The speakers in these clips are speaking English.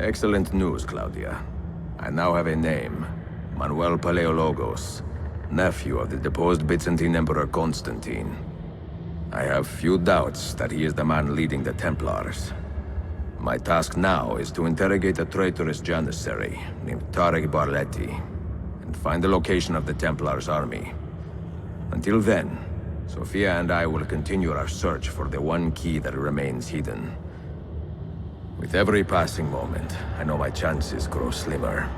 Excellent news, Claudia. I now have a name. Manuel Paleologos, nephew of the deposed Byzantine Emperor Constantine. I have few doubts that he is the man leading the Templars. My task now is to interrogate a traitorous janissary named Tarek Barletti, and find the location of the Templars' army. Until then, Sophia and I will continue our search for the one key that remains hidden. With every passing moment, I know my chances grow slimmer.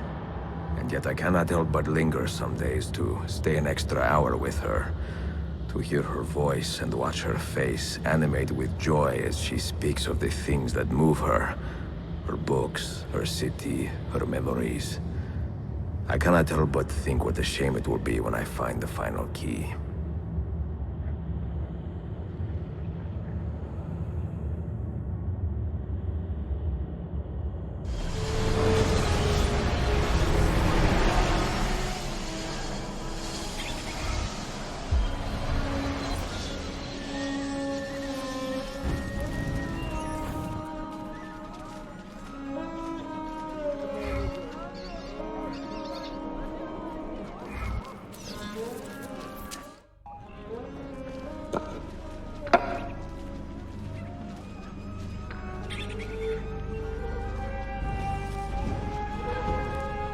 And yet I cannot help but linger some days to stay an extra hour with her, to hear her voice and watch her face animate with joy as she speaks of the things that move her. Her books, her city, her memories. I cannot help but think what a shame it will be when I find the final key.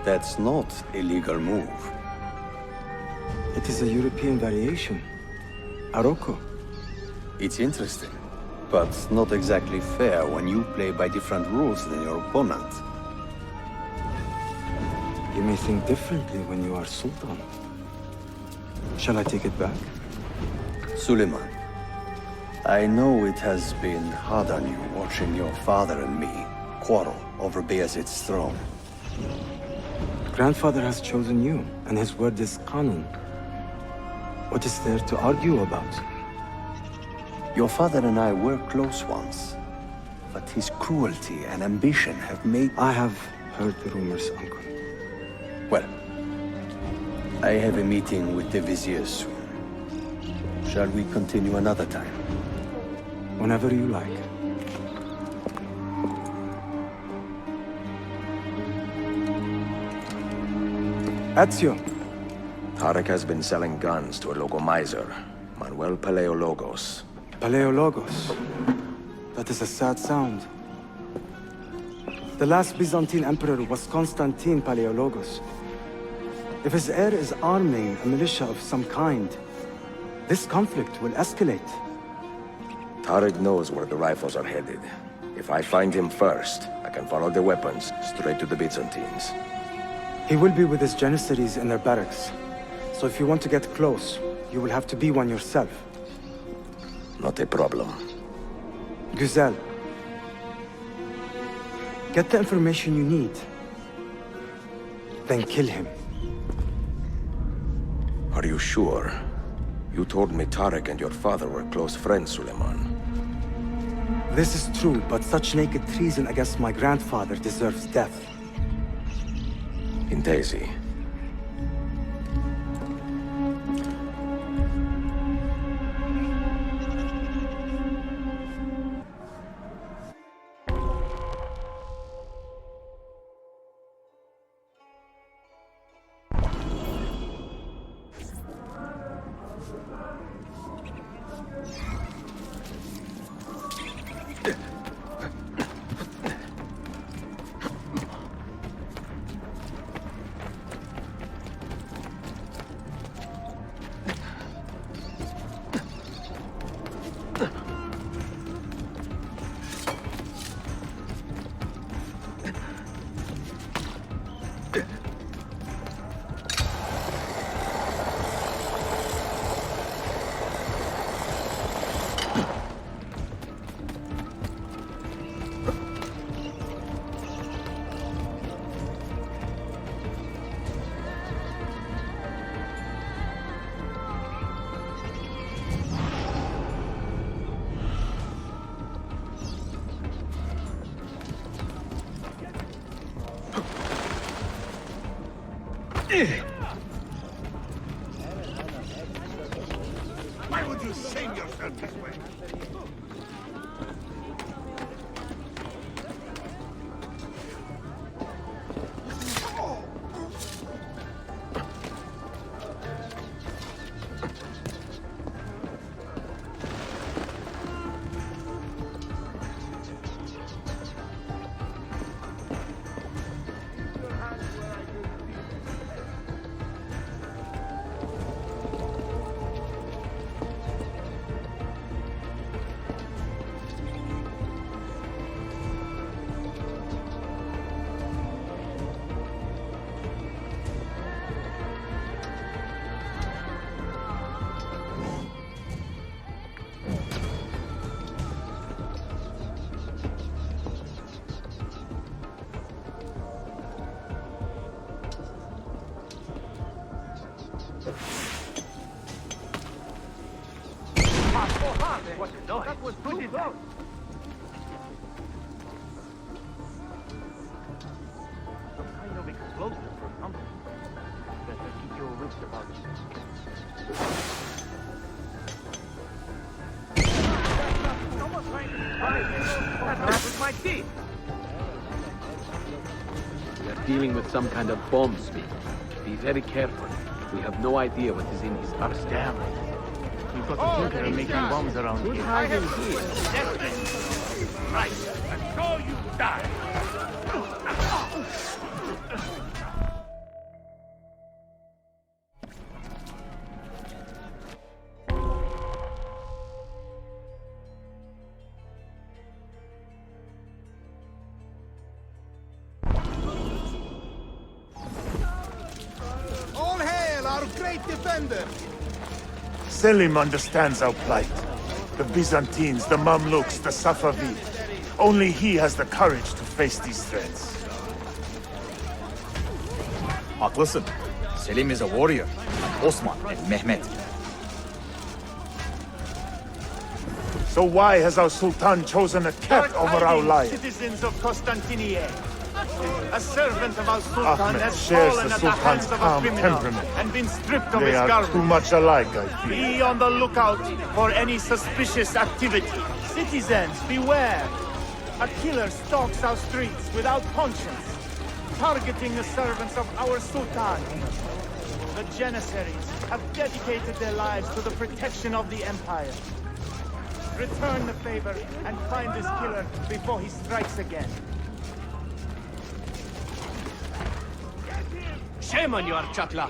That's not a legal move. It is a European variation. Aroko. It's interesting, but not exactly fair when you play by different rules than your opponent. You may think differently when you are Sultan. Shall I take it back? Suleiman, I know it has been hard on you watching your father and me quarrel over Bayezid's throne. Grandfather has chosen you, and his word is Qanun. What is there to argue about? Your father and I were close once, but his cruelty and ambition have made... I have heard the rumors, Uncle. Well, I have a meeting with the Vizier soon. Shall we continue another time? Whenever you like. Ezio. Tarek has been selling guns to a local miser, Manuel Paleologos. Paleologos. That is a sad sound. The last Byzantine emperor was Constantine Paleologos. If his heir is arming a militia of some kind, this conflict will escalate. Tarek knows where the rifles are headed. If I find him first, I can follow the weapons straight to the Byzantines. He will be with his janissaries in their barracks. So if you want to get close, you will have to be one yourself. Not a problem. Güzel. Get the information you need. Then kill him. Are you sure? You told me Tarek and your father were close friends, Suleiman. This is true, but such naked treason against my grandfather deserves death. In Daisy. Why would you shame yourself this way? What the noise? That was too close. Some kind of explosion or something. Better keep your wits about you. Almost like that with my teeth. We are dealing with some kind of bomb, Smith. Be very careful. We have no idea what is in his arsenal. Damn it. You've got to think they're making bombs around here. I have right. Until you die. All hail our great defender! Selim understands our plight. The Byzantines, the Mamluks, the Safavid. Only he has the courage to face these threats. Haklısın. Selim is a warrior, like Osman and Mehmet. So why has our Sultan chosen a cat over our lion? Citizens of Constantinople. A servant of our Sultan Ahmed has shares fallen the at the hands Sultan's of a calm criminal temperament. and been stripped of They his are garments. too much alike, I fear. Be on the lookout for any suspicious activity. Citizens, beware! A killer stalks our streets without conscience, targeting the servants of our Sultan. The Janissaries have dedicated their lives to the protection of the Empire. Return the favor and find this killer before he strikes again. Shame on you, Archakla.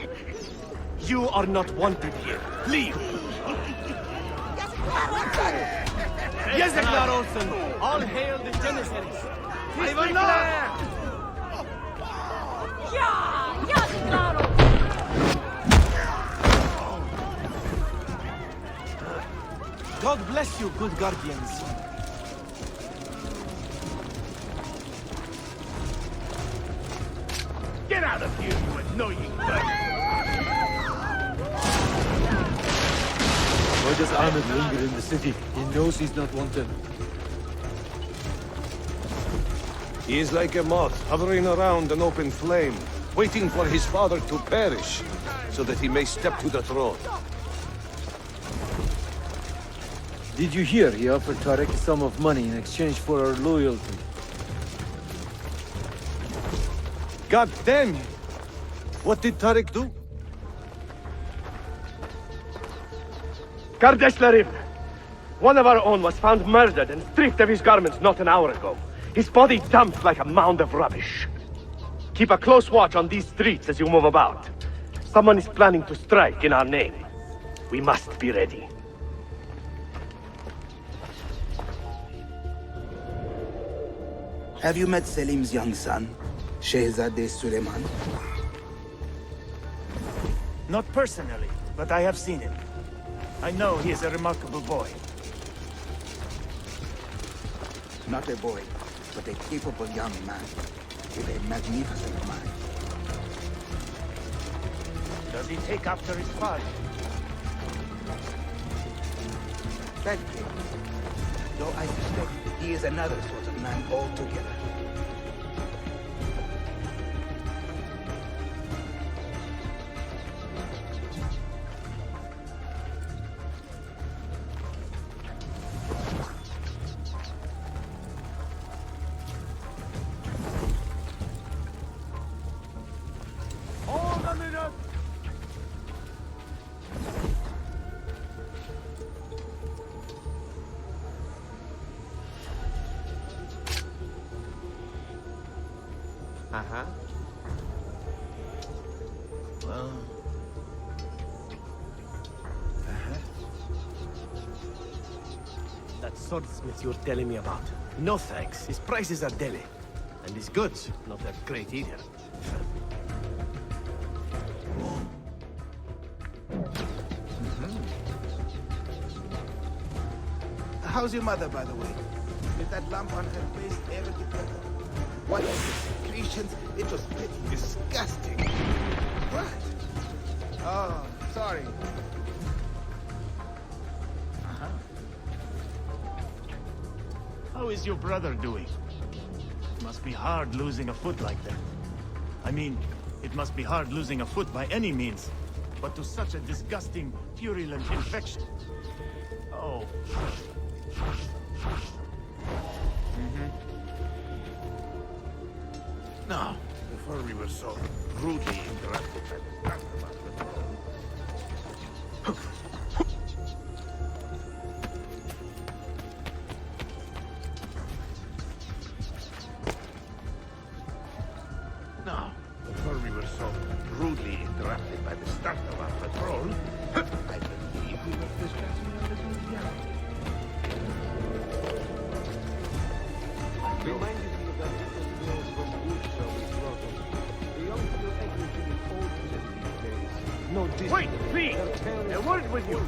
You are not wanted here. Leave. Yazıklar olsun. All hail the Janissaries. Hayvanlar! Yazıklar olsun. God bless you, good guardians. Get out of here, you annoying bug! Why does Ahmed linger in the city? He knows he's not wanted. He is like a moth hovering around an open flame, waiting for his father to perish, so that he may step to the throne. Did you hear he offered Tarek a sum of money in exchange for our loyalty? God damn you! What did Tariq do? Kardeşlerim! One of our own was found murdered and stripped of his garments not an hour ago. His body dumped like a mound of rubbish. Keep a close watch on these streets as you move about. Someone is planning to strike in our name. We must be ready. Have you met Selim's young son, Shehzade Suleiman? Not personally, but I have seen him. I know he is a remarkable boy. Not a boy, but a capable young man with a magnificent mind. Does he take after his father? Thank you. Though I suspect he is another sort of man altogether. Uh-huh. Well... That swordsmith you're telling me about. No thanks. His prices are daily. And his goods, not that great either. How's your mother, by the way? Did that lump on her face ever get better? What secretions? It was pretty disgusting. What? Oh, sorry. How is your brother doing? It must be hard losing a foot like that. I mean, it must be hard losing a foot by any means, but to such a disgusting, purulent infection. Oh. Now, before we were so rudely interrupted by the start of our patrol. Now, before we were so rudely interrupted by the start of our patrol, I believe we were discussing a little young. Reminded me of that little girl from Woodshire we brought up. The young feel angry to be old to them these days. No discipline. Wait, please! A word with you!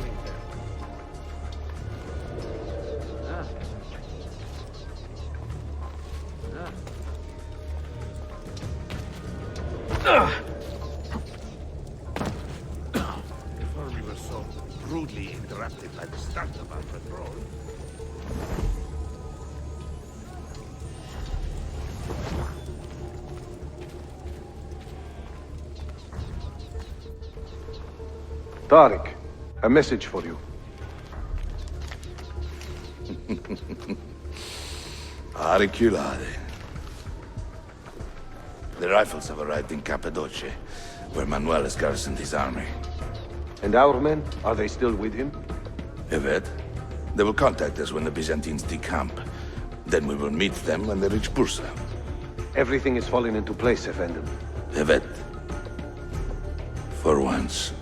Before we were so rudely interrupted by the start of our patrol. Tariq, a message for you. Auriculare. The rifles have arrived in Cappadocia, where Manuel has garrisoned his army. And our men, are they still with him? Evet. They will contact us when the Byzantines decamp. Then we will meet them when they reach Bursa. Everything is falling into place, Effendim. Evet. For once.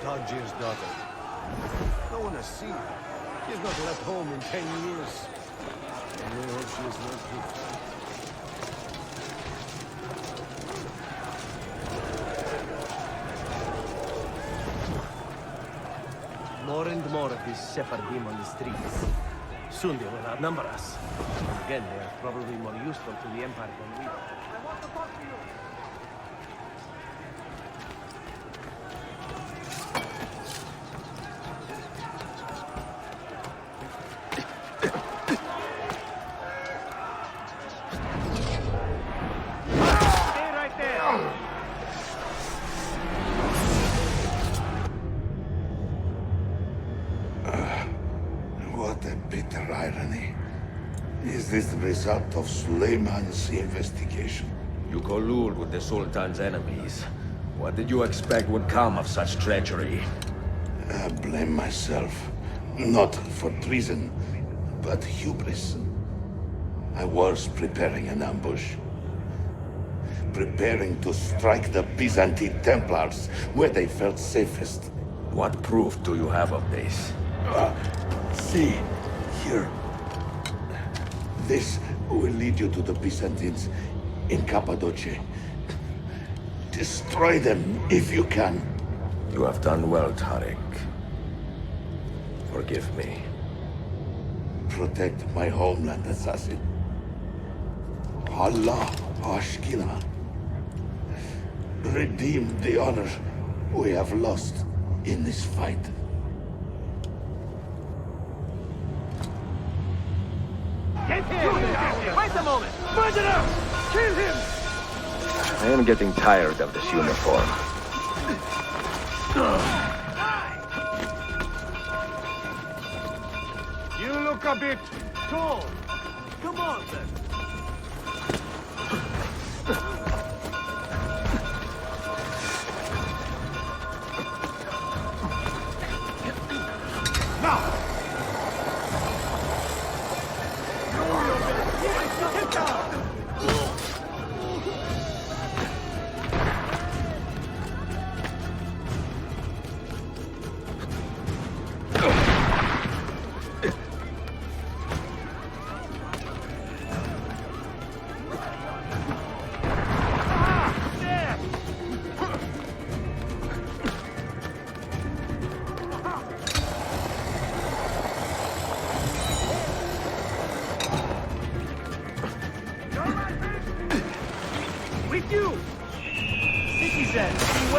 Tadjir's daughter. No one has seen her. She has not left home in 10 years. And I hope she is not good. More and more of these Sephardim on the streets. Soon they will outnumber us. And again, they are probably more useful to the Empire than we are. I want to talk to you. What a bitter irony. Is this the result of Suleiman's investigation? You collude with the Sultan's enemies. What did you expect would come of such treachery? I blame myself. Not for treason, but hubris. I was preparing an ambush. Preparing to strike the Byzantine Templars where they felt safest. What proof do you have of this? See, here. This will lead you to the Byzantines in Cappadocia. Destroy them if you can. You have done well, Tariq. Forgive me. Protect my homeland, assassin. Allah Ashkina. Redeem the honor we have lost in this fight. Get him! Wait a moment! Murderer! Kill him! I am getting tired of this uniform. You look a bit tall. Come on, then. Now! Get down!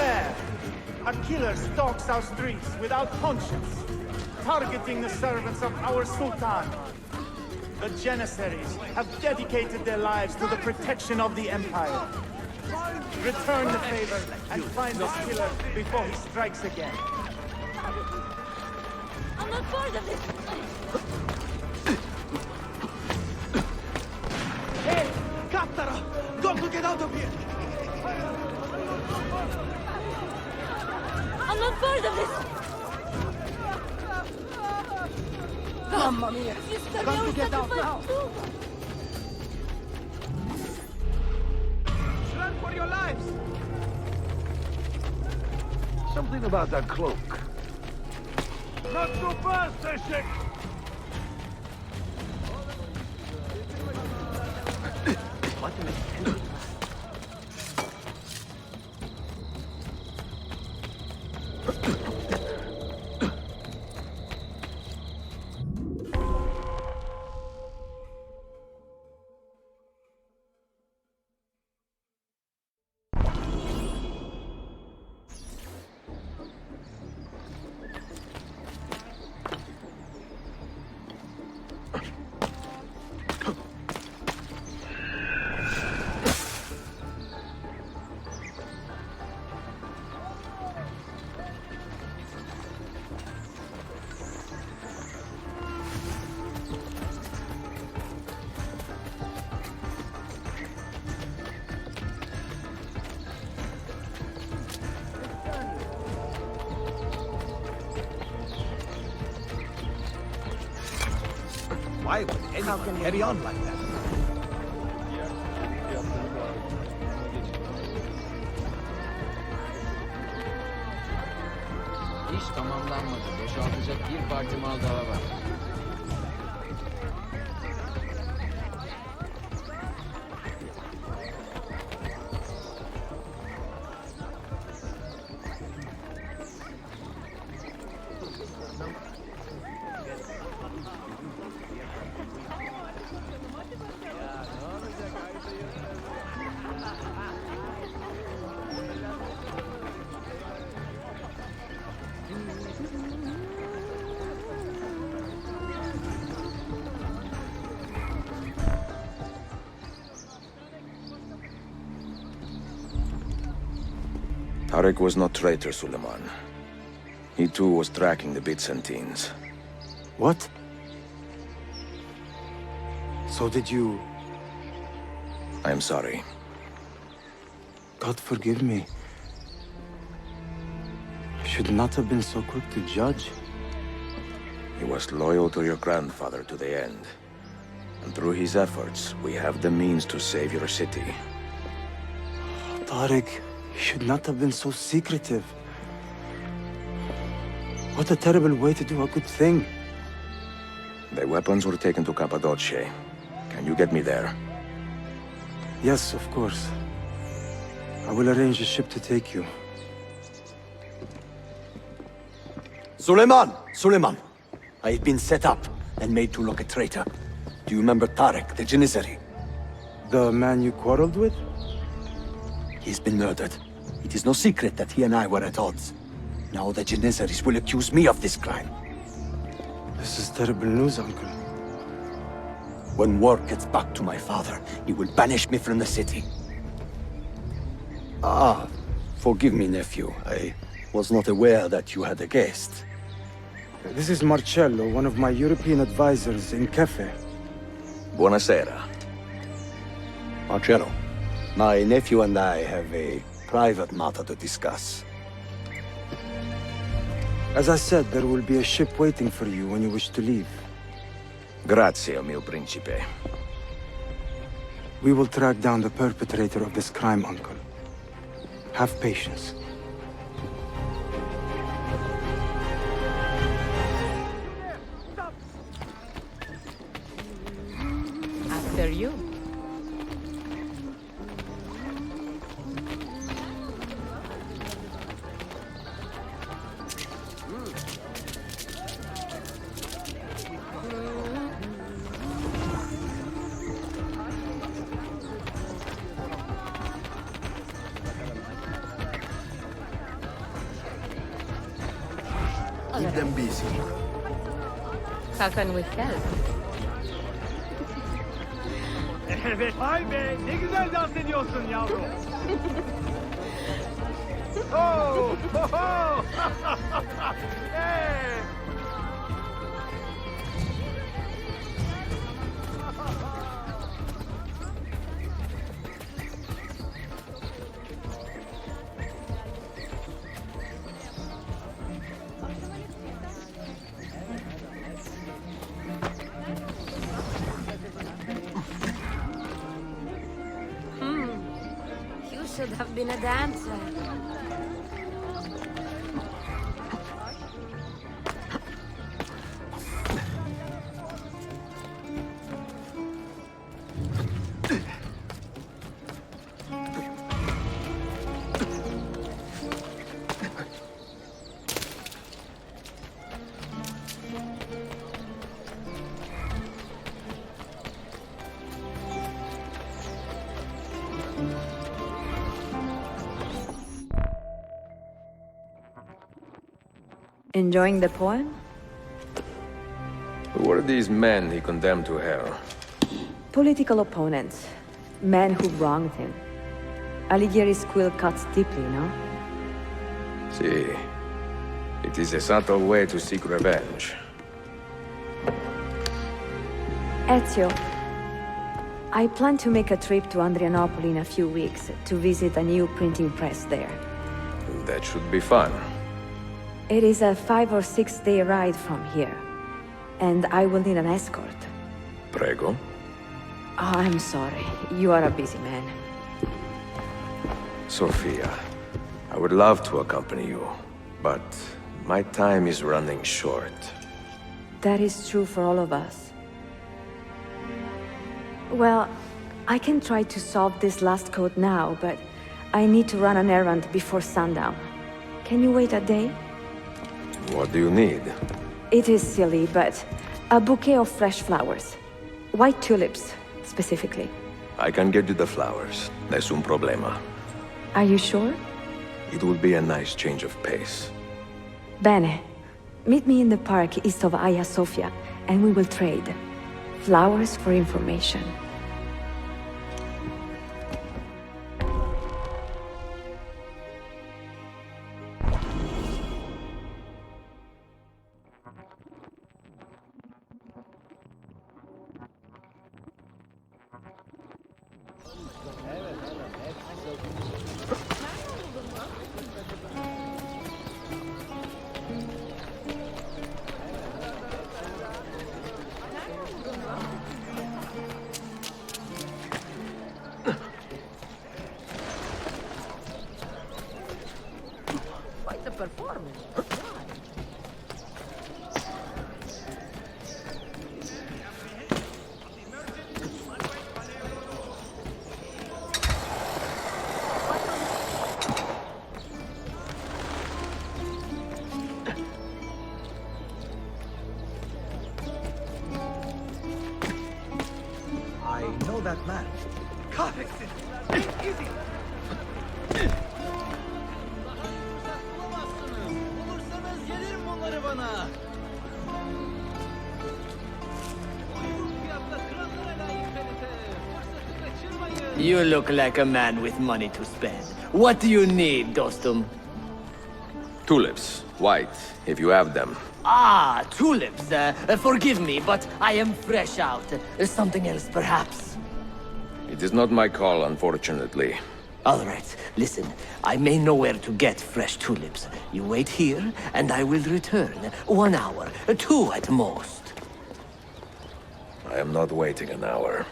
beware! A killer stalks our streets without conscience, targeting the servants of our Sultan. The Janissaries have dedicated their lives to the protection of the Empire. Return the favor and find this killer before he strikes again. I'm not part of this! Hey! Captara! Got to get out of here! I'm not part of this! Mamma mia! Got to get out now! Run for your lives! Something about that cloak. Not so fast, Eshek! What an expensive Why would anyone carry on like that? İş tamamlanmadı. Boşaltacak bir parti mal daha var. Tarek was not traitor, Suleiman. He too was tracking the Byzantines. What? So did you... I am sorry. God forgive me. I should not have been so quick to judge. He was loyal to your grandfather to the end. And through his efforts, we have the means to save your city. Tarek, you should not have been so secretive. What a terrible way to do a good thing. The weapons were taken to Cappadocia. Can you get me there? Yes, of course. I will arrange a ship to take you. Suleiman! Suleiman! I've been set up and made to look a traitor. Do you remember Tarek, the Janissary? The man you quarreled with? He's been murdered. It is no secret that he and I were at odds. Now the Janissaries will accuse me of this crime. This is terrible news, Uncle. When word gets back to my father, he will banish me from the city. Ah, forgive me, nephew. I was not aware that you had a guest. This is Marcello, one of my European advisors in Cafe. Buonasera. Marcello, my nephew and I have a private matter to discuss. As I said, there will be a ship waiting for you when you wish to leave. Grazie, mio principe. We will track down the perpetrator of this crime, Uncle. Have patience. After you. Keep them busy. How can we help? Evet. Vay be, ne güzel dans ediyorsun yavrum. Oh, ho, ho. Hey. You should have been a dancer. Enjoying the poem? Who were these men he condemned to hell? Political opponents. Men who wronged him. Alighieri's quill cuts deeply, no? See, it is a subtle way to seek revenge. Ezio, I plan to make a trip to Andrianople in a few weeks to visit a new printing press there. That should be fun. It is a 5 or 6 day ride from here, and I will need an escort. Prego. Oh, I'm sorry. You are a busy man. Sophia, I would love to accompany you, but my time is running short. That is true for all of us. Well, I can try to solve this last code now, but I need to run an errand before sundown. Can you wait a day? What do you need? It is silly, but a bouquet of fresh flowers. White tulips, specifically. I can get you the flowers. Nessun problema. Are you sure? It will be a nice change of pace. Bene. Meet me in the park east of Hagia Sophia, and we will trade. Flowers for information. Quite a performance. I know that man. Easy. You look like a man with money to spend. What do you need, Dostum? Tulips. White, if you have them. Ah, tulips. Forgive me, but I am fresh out. Something else, perhaps? It is not my call, unfortunately. All right, listen. I may know where to get fresh tulips. You wait here, and I will return. 1 hour, 2 at most. I am not waiting an hour.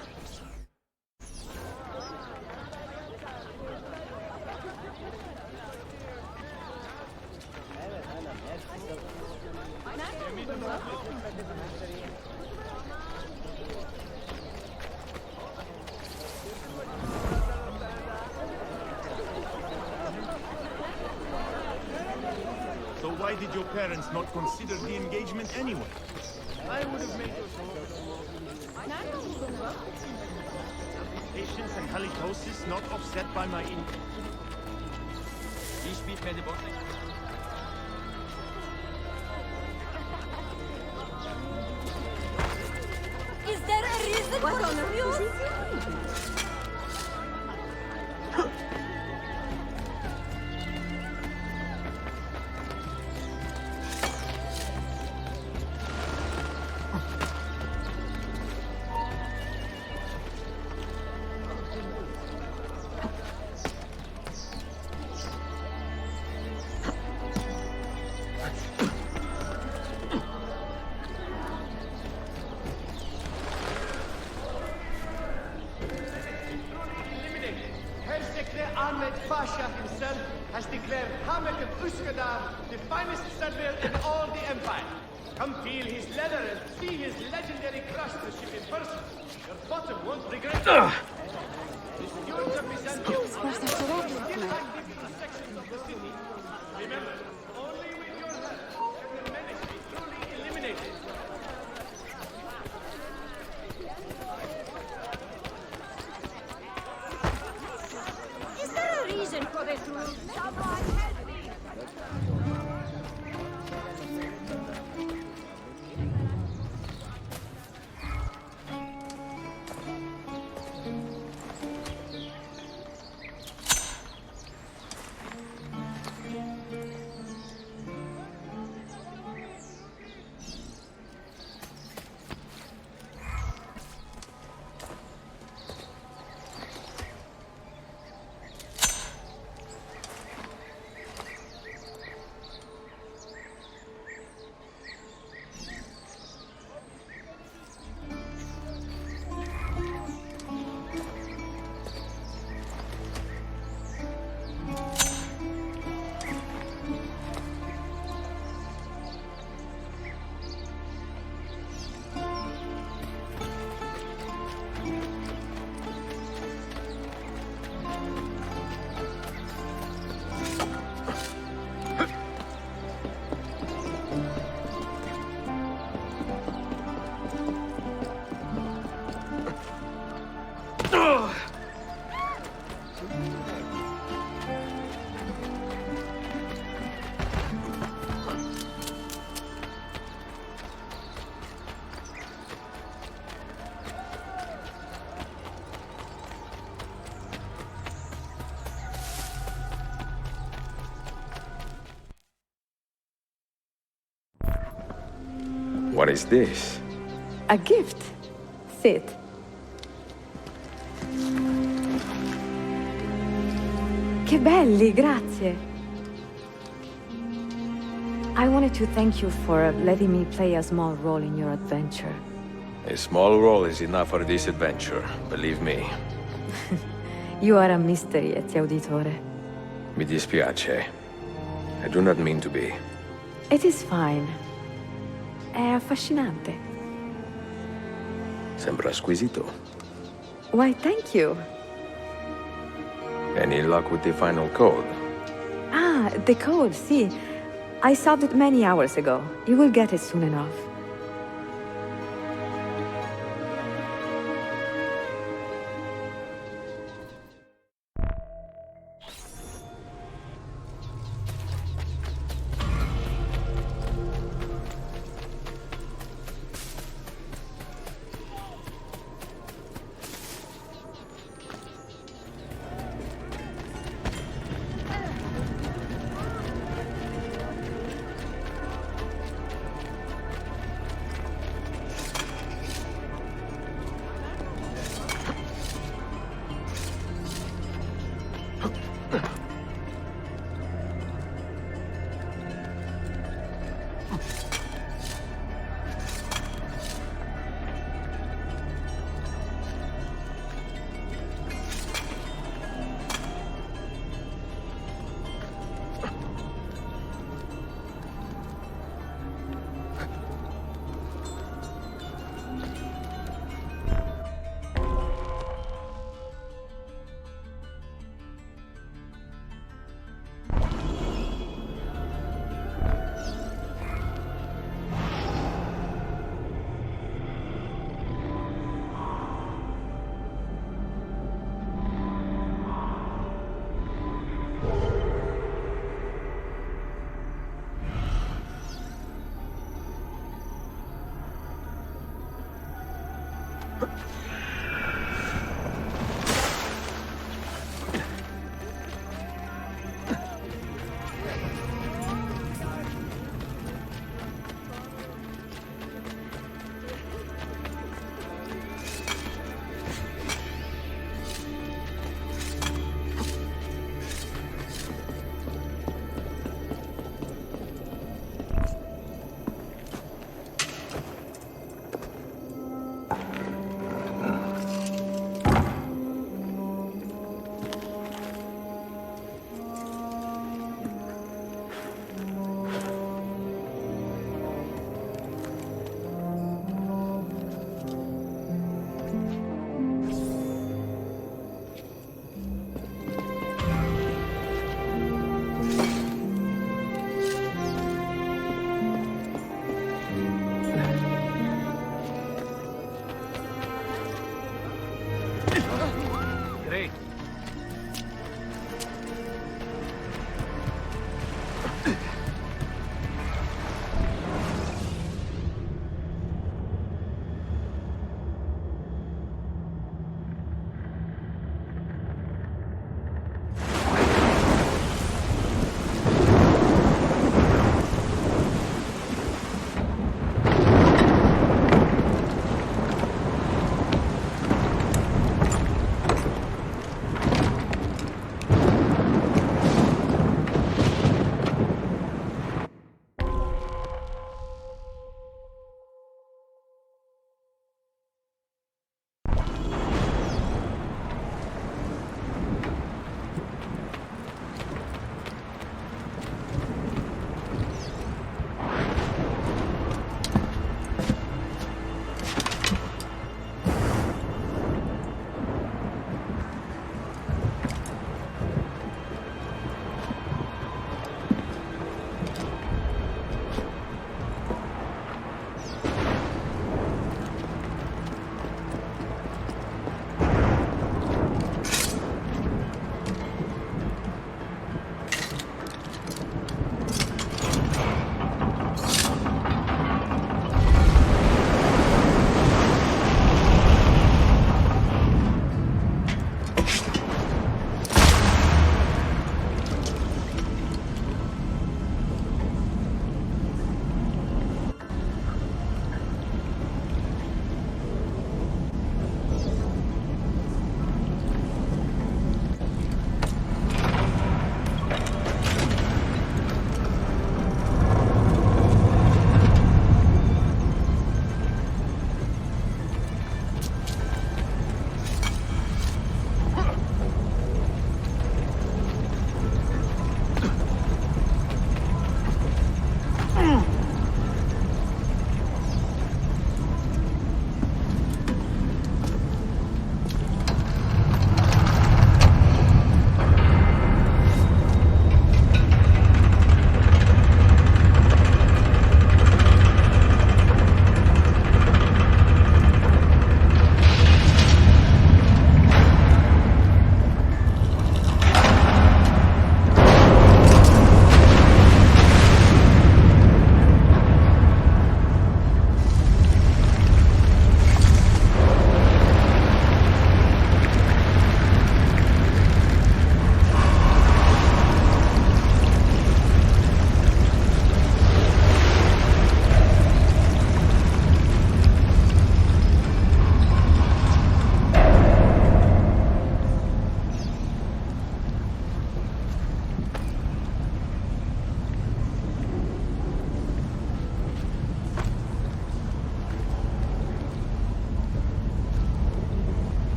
So why did your parents not consider the engagement anyway? I would have made you so. Patience and halitosis not offset by my income. What on earth is he doing? Ahmed Pasha himself has declared Hamed of Uskadar the finest settler in all the empire. Come feel his leather and see his legendary craftsmanship in person. Your bottom won't regret it. The stewards of Byzantium are sections of the city. Remember, only with your help can the menace be truly eliminated. Is there a reason for this rule? Someone help me! What is this? A gift. Sit. Che belli, grazie. I wanted to thank you for letting me play a small role in your adventure. A small role is enough for this adventure, believe me. You are a mystery, Ezio Auditore. Mi dispiace. I do not mean to be. It is fine. È affascinante. Sembra squisito. Why, thank you. Any luck with the final code? Ah, the code, see. I solved it many hours ago. You will get it soon enough.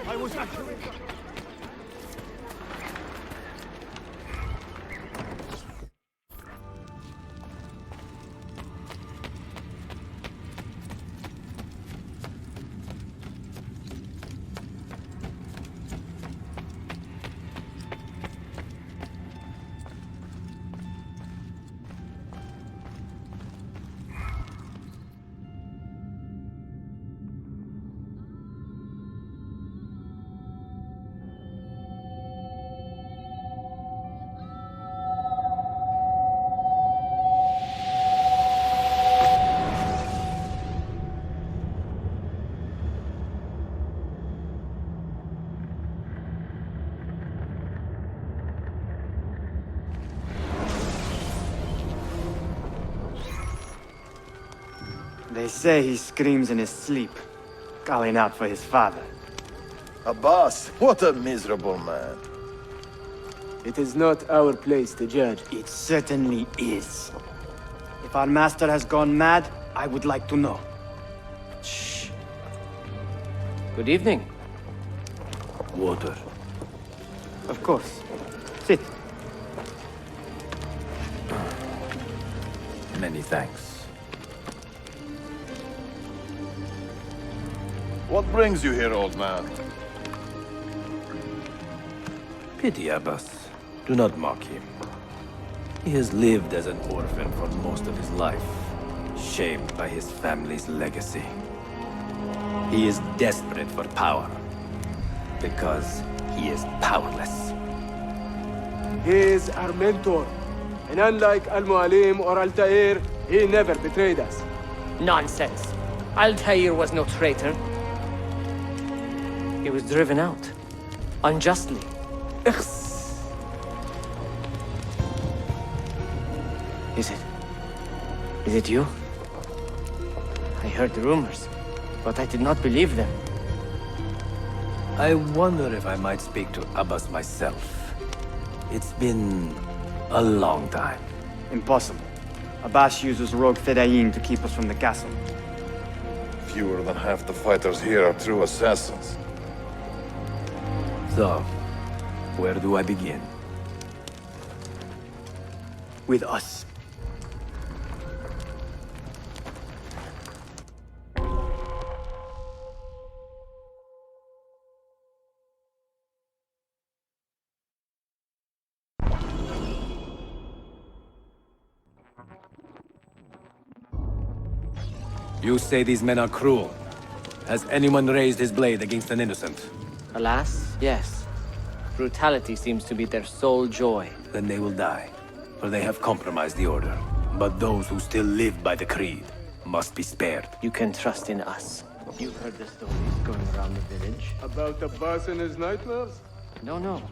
I was actually... They say he screams in his sleep, calling out for his father. Abbas, what a miserable man. It is not our place to judge. It certainly is. If our master has gone mad, I would like to know. Shh. Good evening. Water. Of course. Sit. Many thanks. What brings you here, old man? Pity Abbas. Do not mock him. He has lived as an orphan for most of his life, shamed by his family's legacy. He is desperate for power, because he is powerless. He is our mentor. And unlike Al-Mualim or Altair, he never betrayed us. Nonsense. Altair was no traitor. He was driven out. Unjustly. Is it you? I heard the rumors, but I did not believe them. I wonder if I might speak to Abbas myself. It's been a long time. Impossible. Abbas uses rogue Fedayeen to keep us from the castle. Fewer than half the fighters here are true assassins. So, where do I begin? With us. You say these men are cruel. Has anyone raised his blade against an innocent? Alas, yes. Brutality seems to be their sole joy. Then they will die, for they have compromised the Order. But those who still live by the Creed must be spared. You can trust in us. You've heard the stories going around the village. About the boss and his nightmares? No.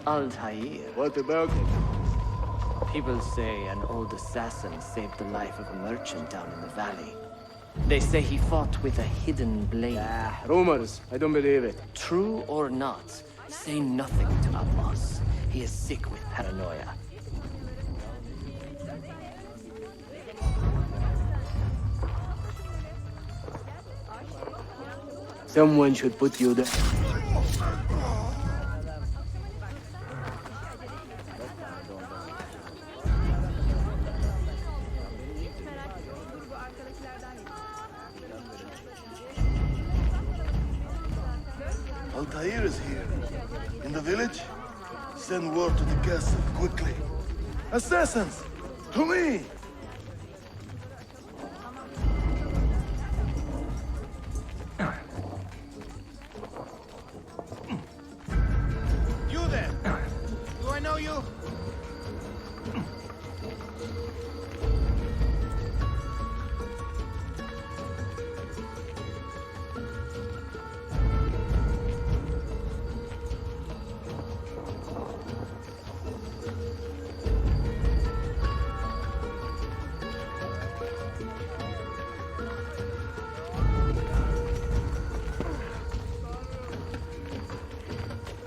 Altair. What about it? People say an old assassin saved the life of a merchant down in the valley. They say he fought with a hidden blade. Rumors. I don't believe it. True or not, say nothing to Abbas. He is sick with paranoia. Someone should put you there. Altair is here. In the village? Send word to the castle, quickly. Assassins! To me! You there! Do I know you?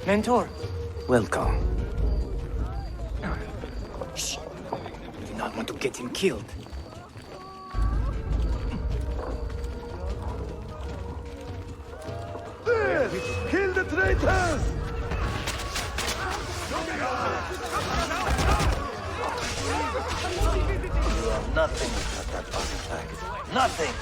Mentor! Welcome. Shh! Do not want to get him killed. There! Kill the traitors! You are nothing without that artifact. Nothing!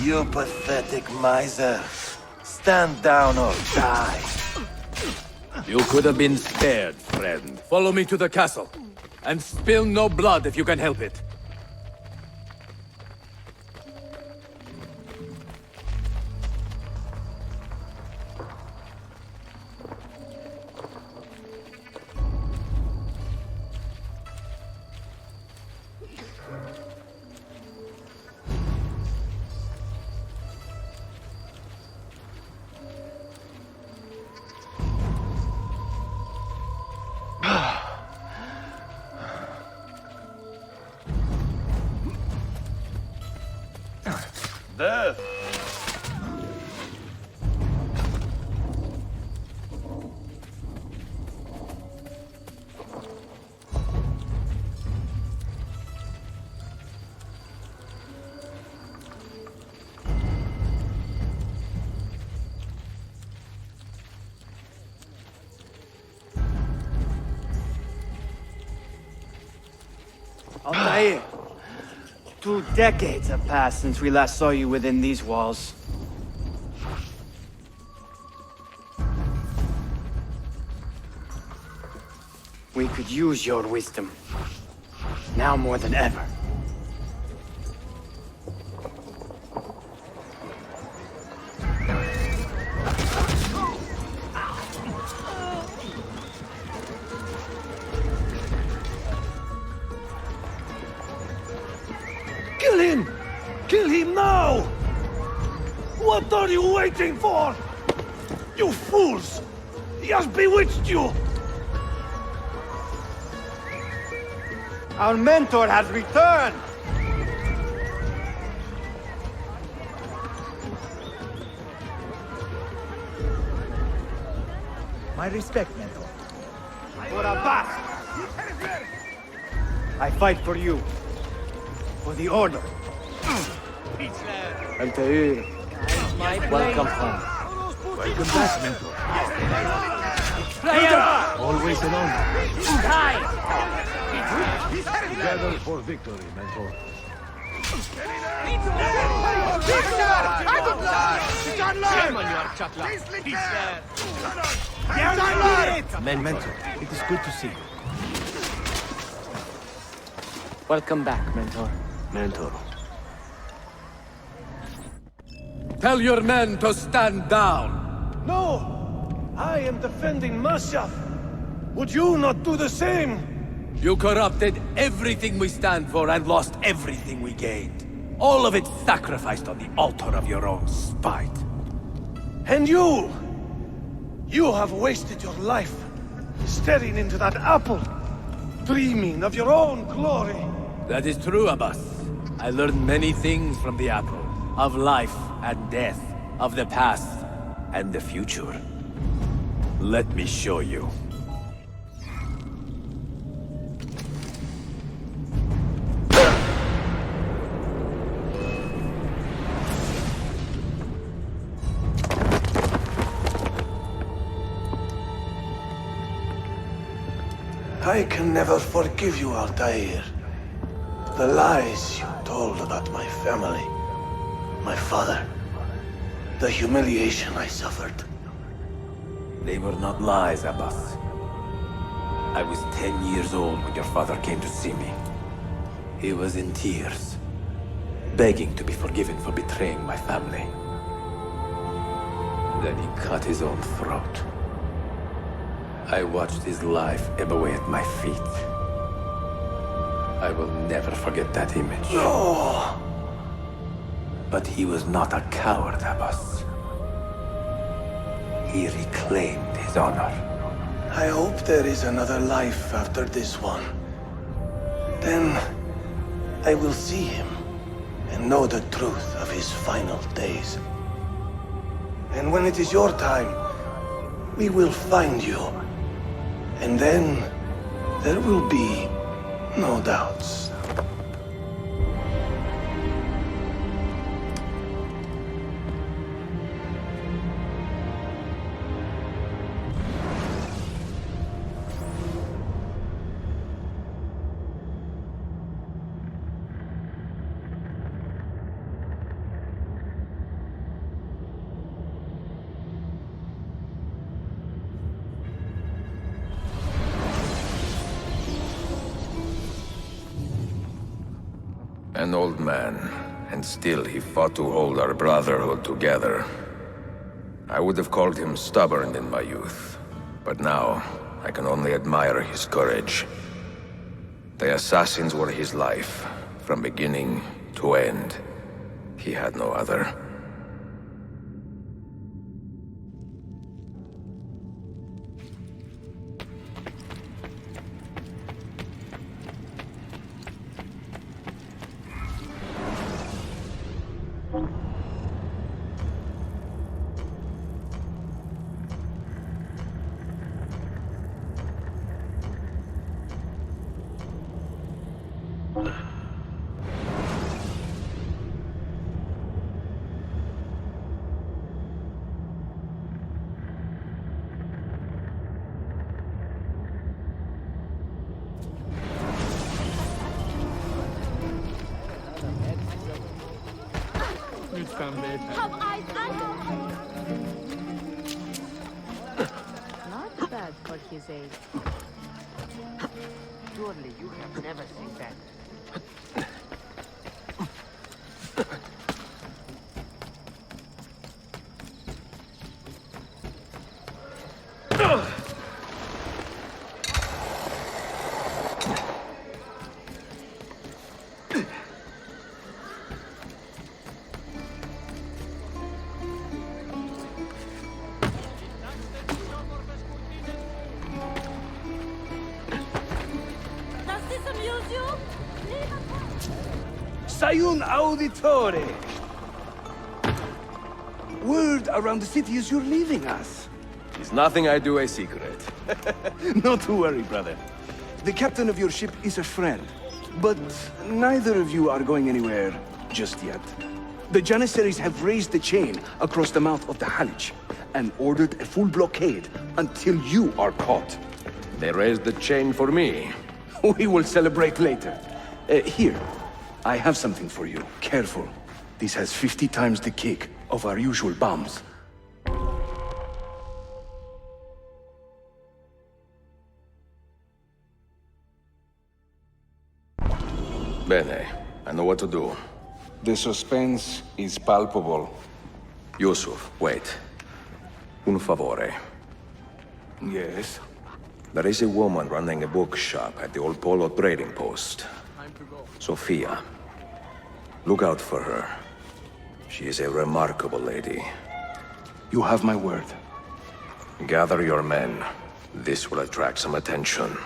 You pathetic miser. Stand down or die. You could have been spared, friend. Follow me to the castle. And spill no blood if you can help it. Death! Altair! 2 decades have passed since we last saw you within these walls. We could use your wisdom. Now more than ever. Kill him! Kill him now! What are you waiting for? You fools! He has bewitched you! Our mentor has returned! My respect, mentor. For Abbas! I fight for you. For the Order. Altair. Welcome home. Welcome back, mentor. Always alone. Die! Together for victory, mentor. Mentor, it is good to see you. Welcome back, Mentor. Mentor. Tell your men to stand down! No! I am defending Mashaf! Would you not do the same? You corrupted everything we stand for and lost everything we gained. All of it sacrificed on the altar of your own spite. And you! You have wasted your life staring into that apple, dreaming of your own glory. That is true, Abbas. I learned many things from the apple. Of life and death, of the past and the future. Let me show you. I can never forgive you, Altair. The lies you told about my family, my father, the humiliation I suffered. They were not lies, Abbas. I was 10 years old when your father came to see me. He was in tears, begging to be forgiven for betraying my family. Then he cut his own throat. I watched his life ebb away at my feet. I will never forget that image. No! But he was not a coward, Abbas. He reclaimed his honor. I hope there is another life after this one. Then I will see him and know the truth of his final days. And when it is your time, we will find you. And then there will be no doubts. An old man, and still he fought to hold our brotherhood together. I would have called him stubborn in my youth, but now I can only admire his courage. The assassins were his life, from beginning to end. He had no other. Not bad for his age. Surely you have never seen that. Sayun Auditore! Word around the city is you're leaving us. Is nothing I do a secret. Not to worry, brother. The captain of your ship is a friend, but neither of you are going anywhere just yet. The Janissaries have raised the chain across the mouth of the Halij and ordered a full blockade until you are caught. They raised the chain for me. We will celebrate later. Here, I have something for you. Careful. This has 50 times the kick of our usual bombs. Bene. I know what to do. The suspense is palpable. Yusuf, wait. Un favore. Yes? There is a woman running a bookshop at the old Polo trading post. Sophia. Look out for her. She is a remarkable lady. You have my word. Gather your men. This will attract some attention.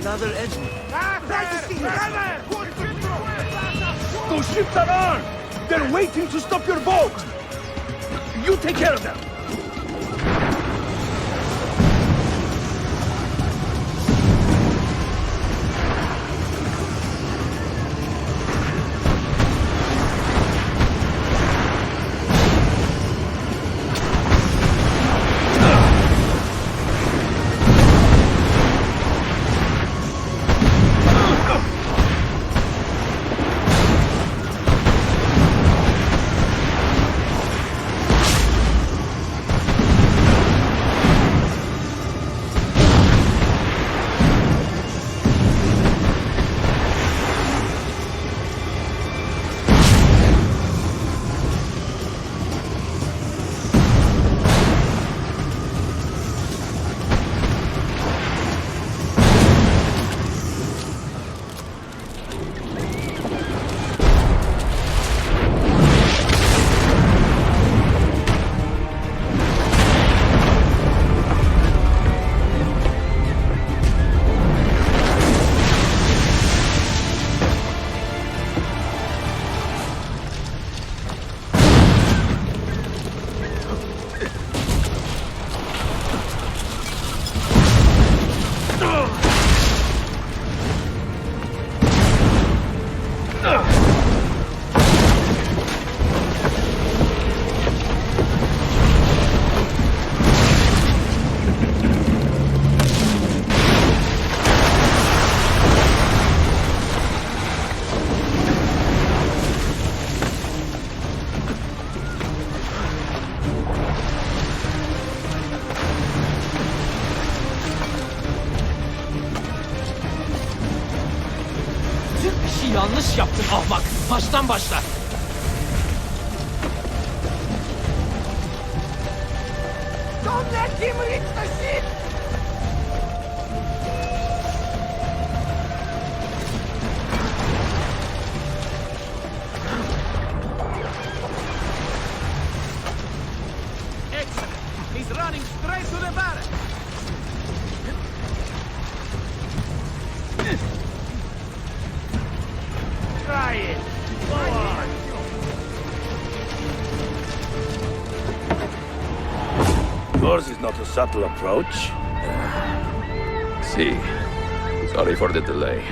Another enemy. Those ships are armed! They're waiting to stop your boat! You take care of them! Yanlış yaptın ahmak. Baştan başla. Don't let him reach the ship! Excellent. He's running straight to the barracks. Try it! Go on! Yours is not a subtle approach. See. Sorry for the delay.